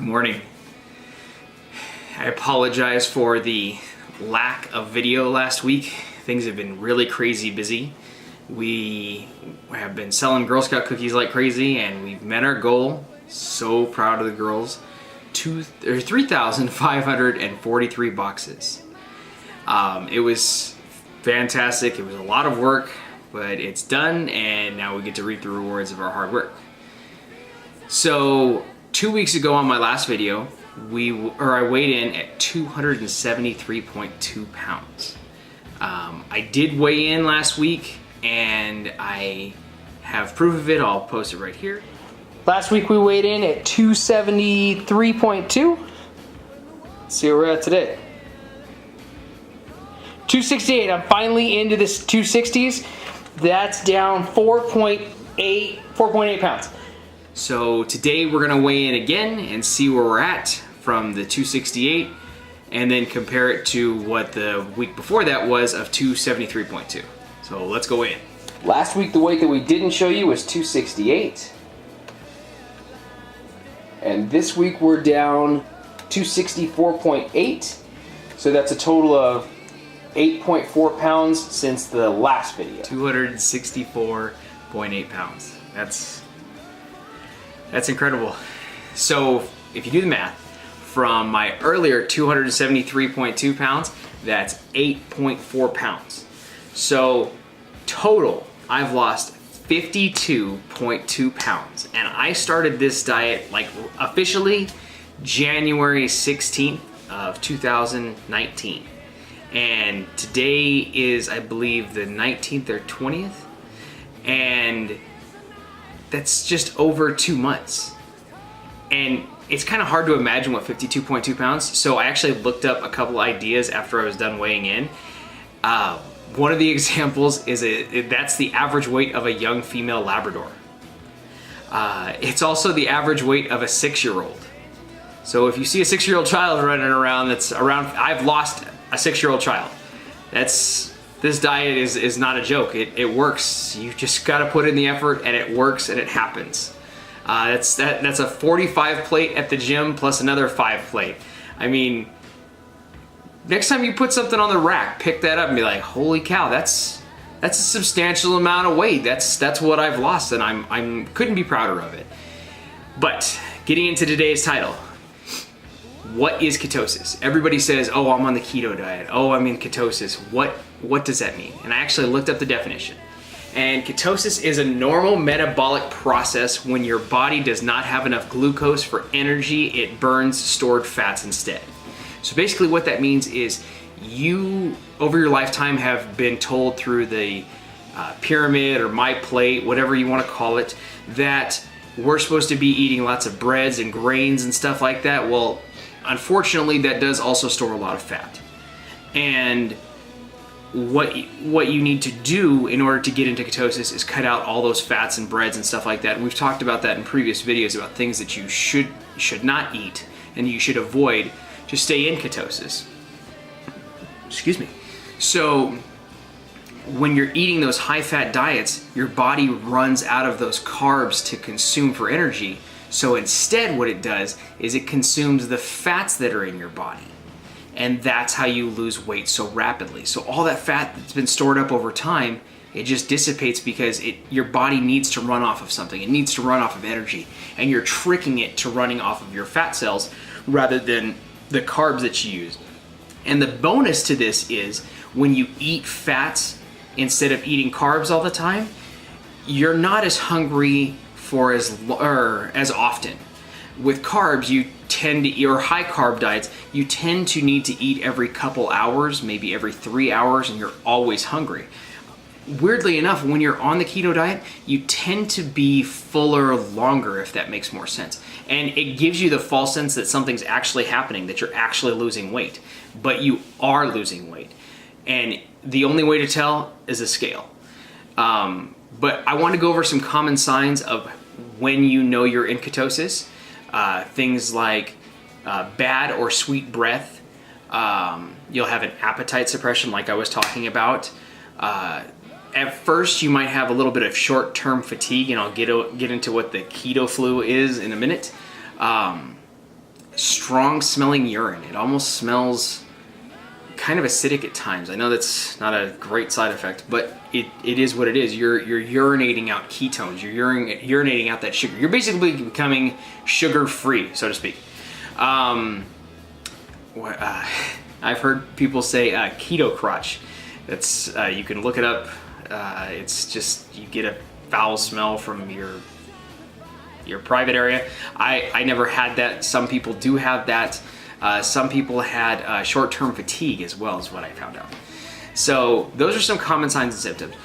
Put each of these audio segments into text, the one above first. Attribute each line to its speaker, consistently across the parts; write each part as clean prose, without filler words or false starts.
Speaker 1: Good morning. I apologize for the lack of video last week. Things have been really crazy busy. We have been selling Girl Scout cookies like crazy and we've met our goal. So proud of the girls. 3,543 boxes. It was fantastic. It was a lot of work, but it's done and now we get to reap the rewards of our hard work. So 2 weeks ago on my last video, I weighed in at 273.2 pounds. I did weigh in last week and I have proof of it. I'll post it right here.
Speaker 2: Last week we weighed in at 273.2. Let's see where we're at today. 268. I'm finally into this 260s. That's down 4.8 pounds.
Speaker 1: So today we're gonna weigh in again and see where we're at from the 268 and then compare it to what the week before that was of 273.2. So let's go in.
Speaker 2: Last week the weight that we didn't show you was 268. And this week we're down 264.8. So that's a total of 8.4 pounds since the last video.
Speaker 1: 264.8 pounds. That's incredible. So if you do the math, from my earlier 273.2 pounds, that's 8.4 pounds. So total, I've lost 52.2 pounds. And I started this diet like officially January 16th of 2019. And today is, I believe, the 19th or 20th. And that's just over 2 months. And it's kind of hard to imagine what 52.2 pounds. So I actually looked up a couple ideas after I was done weighing in. One of the examples is that's the average weight of a young female Labrador. It's also the average weight of a 6-year-old. So if you see a 6-year-old child running around, I've lost a 6-year-old child. This diet is not a joke. It works. You just gotta put in the effort and it works and it happens. That's a 45 plate at the gym plus another 5 plate. I mean, next time you put something on the rack, pick that up and be like, holy cow, that's a substantial amount of weight. That's what I've lost and I couldn't be prouder of it. But getting into today's title, what is ketosis? Everybody says, oh, I'm on the keto diet. Oh, I'm in ketosis. What does that mean? And I actually looked up the definition. And ketosis is a normal metabolic process when your body does not have enough glucose for energy, it burns stored fats instead. So basically what that means is you, over your lifetime, have been told through the pyramid or my plate, whatever you want to call it, that we're supposed to be eating lots of breads and grains and stuff like that. Well, unfortunately, that does also store a lot of fat. And what you need to do in order to get into ketosis is cut out all those fats and breads and stuff like that. And we've talked about that in previous videos about things that you should not eat and you should avoid to stay in ketosis. Excuse me. So when you're eating those high-fat diets, your body runs out of those carbs to consume for energy. So instead what it does is it consumes the fats that are in your body. And that's how you lose weight so rapidly. So all that fat that's been stored up over time, it just dissipates because your body needs to run off of something. It needs to run off of energy. And you're tricking it to running off of your fat cells rather than the carbs that you use. And the bonus to this is when you eat fats instead of eating carbs all the time, you're not as hungry for as often. With carbs, you tend to eat, or high carb diets, you tend to need to eat every couple hours, maybe every 3 hours, and you're always hungry. Weirdly enough, when you're on the keto diet, you tend to be fuller longer, if that makes more sense. And it gives you the false sense that something's actually happening, that you're actually losing weight. But you are losing weight. And the only way to tell is a scale. But I want to go over some common signs of when you know you're in ketosis. Things like bad or sweet breath. You'll have an appetite suppression like I was talking about. At first you might have a little bit of short-term fatigue, and I'll get into what the keto flu is in a minute. strong smelling urine. It almost smells kind of acidic at times. I know that's not a great side effect, but it is what it is. You're urinating out ketones. You're urinating out that sugar. You're basically becoming sugar free, so to speak. I've heard people say keto crotch. That's you can look it up. It's just you get a foul smell from your private area. I never had that. Some people do have that. Some people had short-term fatigue as well, is what I found out. So those are some common signs and symptoms.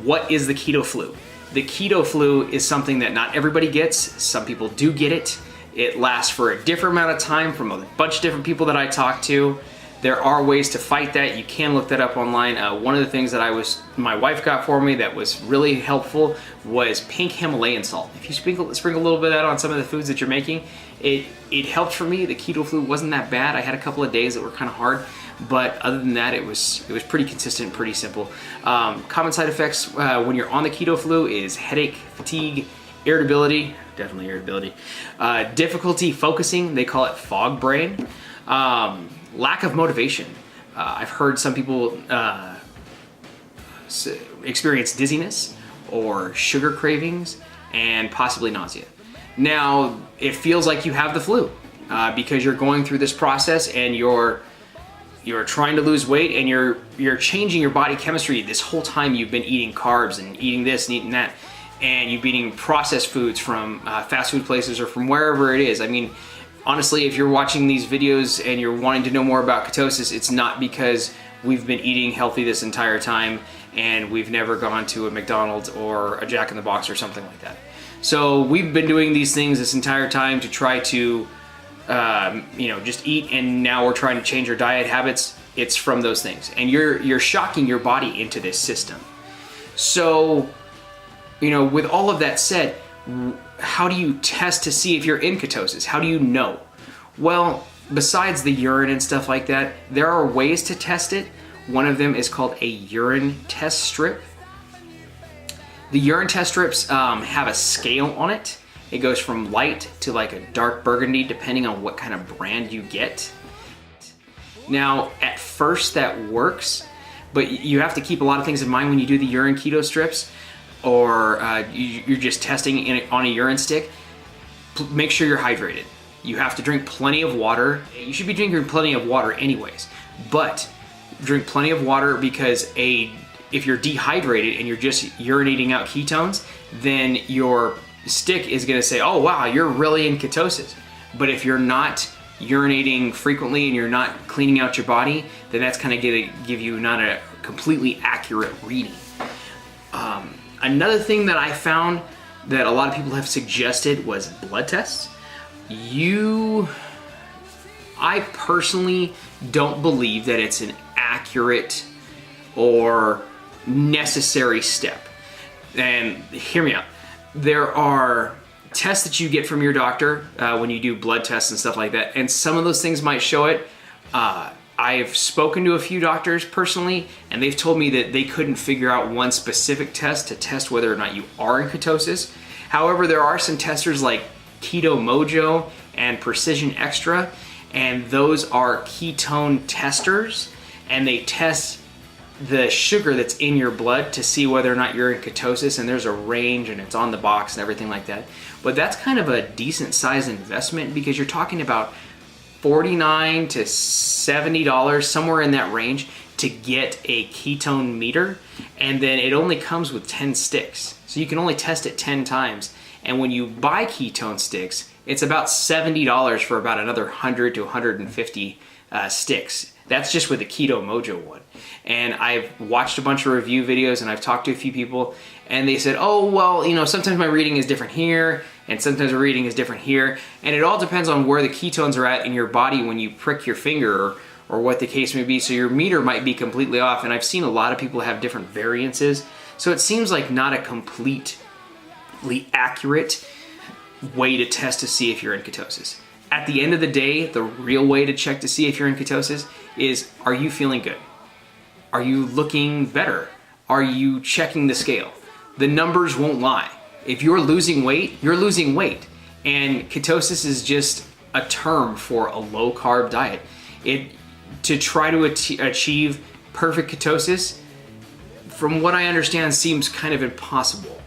Speaker 1: What is the keto flu? The keto flu is something that not everybody gets. Some people do get it. It lasts for a different amount of time from a bunch of different people that I talk to. There are ways to fight that. You can look that up online. One of the things that my wife got for me that was really helpful was pink Himalayan salt. If you sprinkle a little bit of that on some of the foods that you're making, it helped for me. The keto flu wasn't that bad. I had a couple of days that were kind of hard, but other than that, it was pretty consistent, pretty simple. Common side effects when you're on the keto flu is headache, fatigue, irritability, definitely irritability, difficulty focusing. They call it fog brain. Lack of motivation. I've heard some people experience dizziness or sugar cravings and possibly nausea. Now, it feels like you have the flu because you're going through this process and you're trying to lose weight and you're changing your body chemistry. This whole time you've been eating carbs and eating this and eating that, and you've been eating processed foods from fast food places or from wherever it is. I mean, honestly, if you're watching these videos and you're wanting to know more about ketosis, it's not because we've been eating healthy this entire time and we've never gone to a McDonald's or a Jack in the Box or something like that. So we've been doing these things this entire time to try to, just eat, and now we're trying to change our diet habits. It's from those things, and you're shocking your body into this system. So, with all of that said, how do you test to see if you're in ketosis? How do you know? Well, besides the urine and stuff like that, there are ways to test it. One of them is called a urine test strip. The urine test strips have a scale on it. It goes from light to like a dark burgundy, depending on what kind of brand you get. Now, at first that works, but you have to keep a lot of things in mind when you do the urine keto strips, or you're just testing on a urine stick. Make sure you're hydrated. You have to drink plenty of water. You should be drinking plenty of water anyways, but drink plenty of water because if you're dehydrated and you're just urinating out ketones, then your stick is gonna say, oh wow, you're really in ketosis. But if you're not urinating frequently and you're not cleaning out your body, then that's kind of gonna give you not a completely accurate reading. Another thing that I found that a lot of people have suggested was blood tests. I personally don't believe that it's an accurate or necessary step. And hear me out. There are tests that you get from your doctor when you do blood tests and stuff like that, and some of those things might show it. I've spoken to a few doctors personally, and they've told me that they couldn't figure out one specific test to test whether or not you are in ketosis. However, there are some testers like Keto Mojo and Precision Extra, and those are ketone testers, and they test the sugar that's in your blood to see whether or not you're in ketosis, and there's a range and it's on the box and everything like that. But that's kind of a decent size investment because you're talking about $49 to $70, somewhere in that range, to get a ketone meter, and then it only comes with 10 sticks. So you can only test it 10 times. And when you buy ketone sticks, it's about $70 for about another 100 to 150 sticks. That's just with the Keto Mojo one. And I've watched a bunch of review videos and I've talked to a few people, and they said, oh, well, sometimes my reading is different here and sometimes the reading is different here. And it all depends on where the ketones are at in your body when you prick your finger or what the case may be. So your meter might be completely off. And I've seen a lot of people have different variances. So it seems like not a completely accurate way to test to see if you're in ketosis. At the end of the day, the real way to check to see if you're in ketosis is, are you feeling good? Are you looking better? Are you checking the scale? The numbers won't lie. If you're losing weight, you're losing weight. And ketosis is just a term for a low carb diet. To try to achieve perfect ketosis, from what I understand, seems kind of impossible,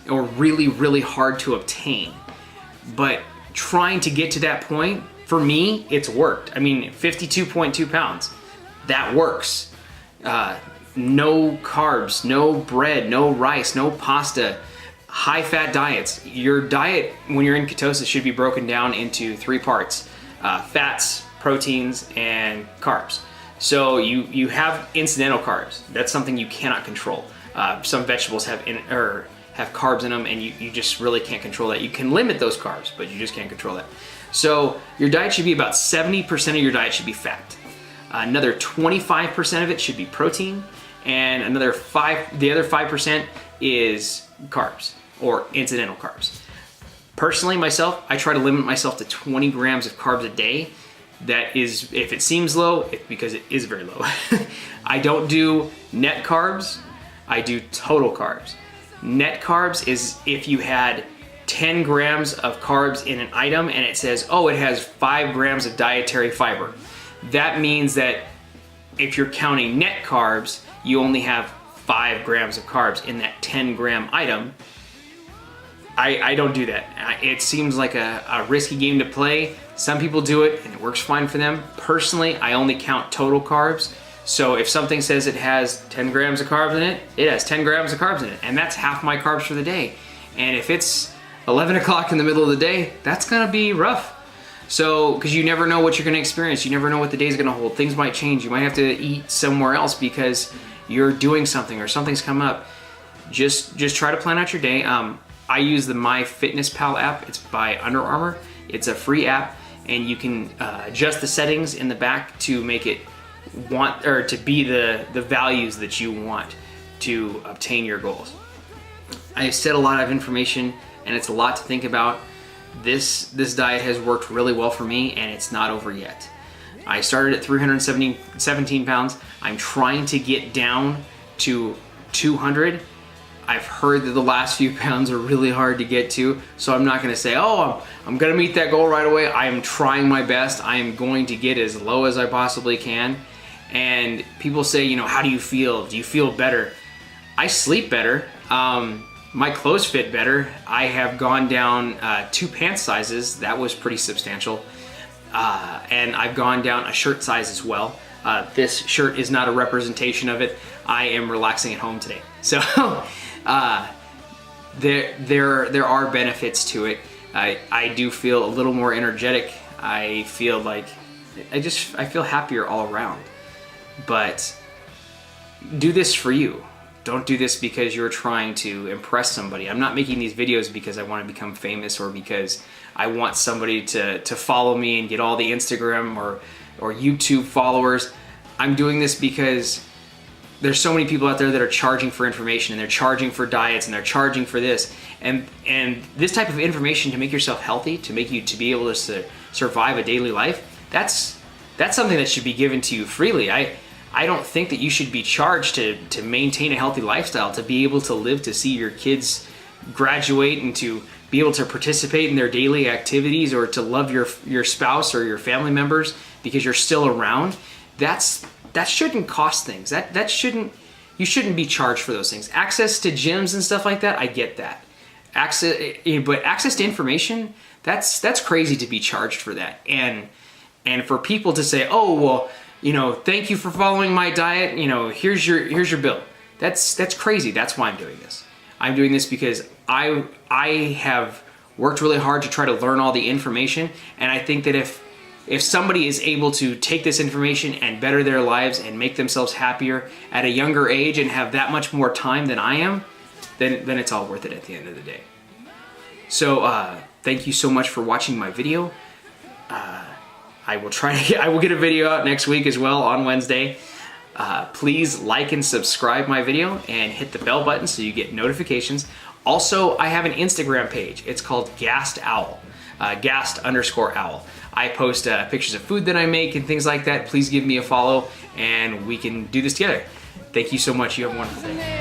Speaker 1: or really, really hard to obtain. But trying to get to that point, for me, it's worked. I mean, 52.2 pounds, that works. No carbs, no bread, no rice, no pasta, high fat diets. Your diet when you're in ketosis should be broken down into 3 parts: fats, proteins, and carbs. So you have incidental carbs. That's something you cannot control. Some vegetables have carbs in them, and you just really can't control that. You can limit those carbs, but you just can't control that. So your diet should be about 70% of your diet should be fat. Another 25% of it should be protein, and the other 5% is carbs or incidental carbs. Personally, myself, I try to limit myself to 20 grams of carbs a day. That is, if it seems low, it's because it is very low. I don't do net carbs, I do total carbs. Net carbs is if you had 10 grams of carbs in an item and it says, oh, it has 5 grams of dietary fiber. That means that if you're counting net carbs, you only have 5 grams of carbs in that 10 gram item. I don't do that. It seems like a risky game to play. Some people do it and it works fine for them. Personally, I only count total carbs. So if something says it has 10 grams of carbs in it, it has 10 grams of carbs in it. And that's half my carbs for the day. And if it's 11 o'clock in the middle of the day, that's gonna be rough. So, because you never know what you're gonna experience. You never know what the day's gonna hold. Things might change. You might have to eat somewhere else because you're doing something or something's come up. Just try to plan out your day. I use the MyFitnessPal app. It's by Under Armour. It's a free app, and you can adjust the settings in the back to make it to be the values that you want to obtain your goals. I've said a lot of information, and it's a lot to think about. This diet has worked really well for me, and it's not over yet. I started at 317 pounds. I'm trying to get down to 200. I've heard that the last few pounds are really hard to get to, so I'm not gonna say, oh, I'm gonna meet that goal right away. I am trying my best. I am going to get as low as I possibly can. And people say, how do you feel? Do you feel better? I sleep better. My clothes fit better. I have gone down 2 pant sizes. That was pretty substantial. And I've gone down a shirt size as well. This shirt is not a representation of it. I am relaxing at home today. So there are benefits to it. I do feel a little more energetic. I feel like I feel happier all around. But do this for you. Don't do this because you're trying to impress somebody. I'm not making these videos because I want to become famous or because I want somebody to follow me and get all the Instagram or YouTube followers. I'm doing this because there's so many people out there that are charging for information, and they're charging for diets, and they're charging for this. And this type of information to make yourself healthy, to make you to be able to survive a daily life, that's something that should be given to you freely. I don't think that you should be charged to maintain a healthy lifestyle, to be able to live, to see your kids graduate, and to be able to participate in their daily activities, or to love your spouse or your family members because you're still around. That shouldn't cost things. You shouldn't be charged for those things. Access to gyms and stuff like that, I get that. But access to information, that's crazy to be charged for that. And for people to say, oh, well, thank you for following my diet, here's your bill. That's crazy. That's why I'm doing this. I'm doing this because I have worked really hard to try to learn all the information, and I think that if somebody is able to take this information and better their lives and make themselves happier at a younger age and have that much more time than I am, then it's all worth it at the end of the day. So thank you so much for watching my video. I will get a video out next week as well on Wednesday. Please like and subscribe my video and hit the bell button so you get notifications. Also, I have an Instagram page. It's called Gassed Owl, Gassed_owl. I post pictures of food that I make and things like that. Please give me a follow and we can do this together. Thank you so much. You have a wonderful day.